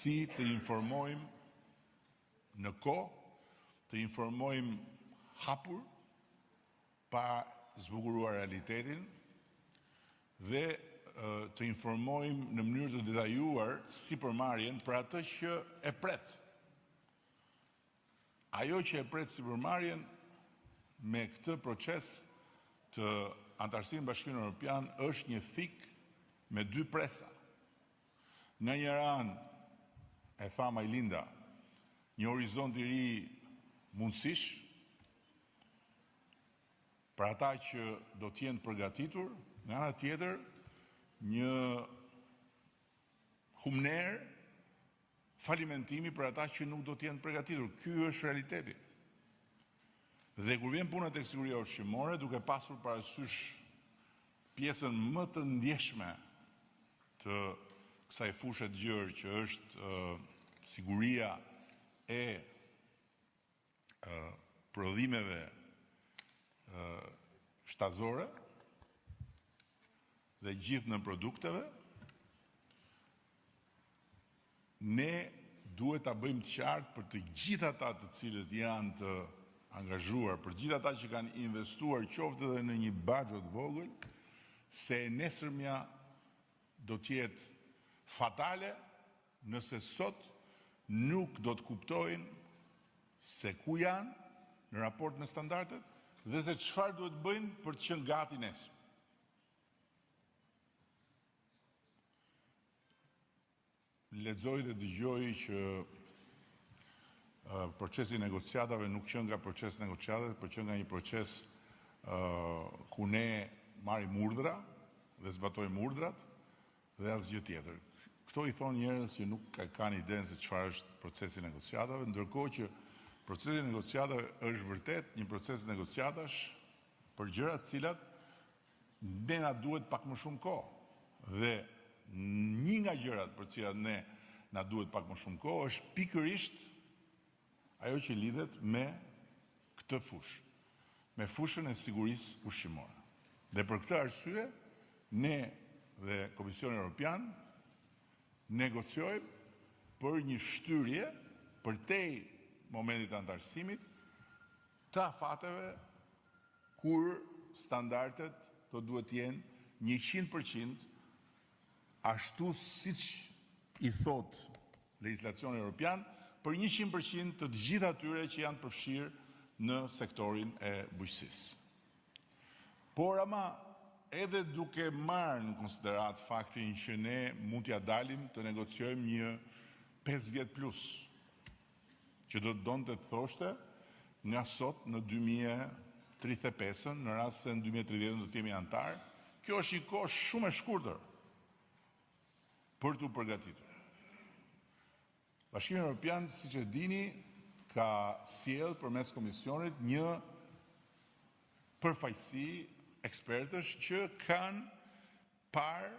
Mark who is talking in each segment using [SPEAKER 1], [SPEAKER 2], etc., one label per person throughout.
[SPEAKER 1] si të informojmë në kohë, të informojmë hapur, pa zbukuruar realitetin, dhe të informojmë në mënyrë të detajuar sipërmarrjen për atë që e pret. Ajo që e pret sipërmarrjen me këtë proces të antarësimit në Bashkimin Evropian është një thik me dy presa. Në një anë, e tha Majlinda, një horizont i ri mundësish për ata që do t'jenë përgatitur, nga ana tjetër një humner falimentimi për ata që nuk do t'jenë përgatitur. Ky është realiteti. Dhe kur vjen puna tek siguria ushqimore, duke pasur parasysh pjesën më të ndjeshme të kësaj fushë të gjerë që është siguria e prodhimeve shtazore dhe gjithë në produkteve, ne duhet ta bëjmë të qartë për të gjithë ata të cilët janë të angazhuar, për gjithë ata që kanë investuar qoftë edhe në një baxhet vogël, se e nesërmja do t'jetë fatale nëse sot nuk do të kuptojnë se ku janë në raport me standardet dhe se çfarë duhet bëjnë për të qenë gati nesër. Lexoj dhe dëgjoj që procesi negociatave nuk qënë nga proces negociatave, por qënë nga një proces ku ne marrim urdhra dhe zbatojmë urdhrat dhe asgjë tjetër. Këto i thonë njerëz që nuk kanë idenë se çfarë është procesi negociatave, ndërkohë që procesi negociatave është vërtet një proces negociatash për gjëra të cilat ne na duhet pak më shumë kohë. Dhe një nga gjërat për cilat ne na duhet pak më shumë kohë është pikërisht ajo që lidhet me këtë fushë, me fushën e sigurisë ushqimore. Dhe për këtë arsye, ne dhe Komisioni Evropian negociojmë për një shtyrje përtej momentit të antarësimit të afateve kur standardet do duhet jenë 100% ashtu siç i thot legjislacioni evropian, për 100% të gjithë atyre që janë përfshirë në sektorin e bujqësisë. Por ama edhe duke marrë në konsiderat faktin që ne mund t'ja dalim të negociojmë një 5 vjet plus, që do të donte të thoshte nga sot në 2035, në rast se në 2030 do të jemi antar, kjo është një kohë shumë e shkurtër për t'u përgatitur. Bashkimi Evropian, siç e dini, ka sjellë përmes komisionit një përfaqësi ekspertësh që kanë parë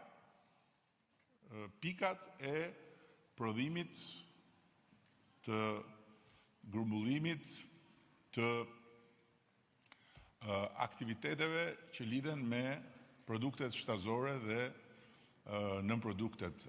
[SPEAKER 1] pikat e prodhimit, të grumbullimit, të aktiviteteve që lidhen me produktet shtazore dhe nën produktet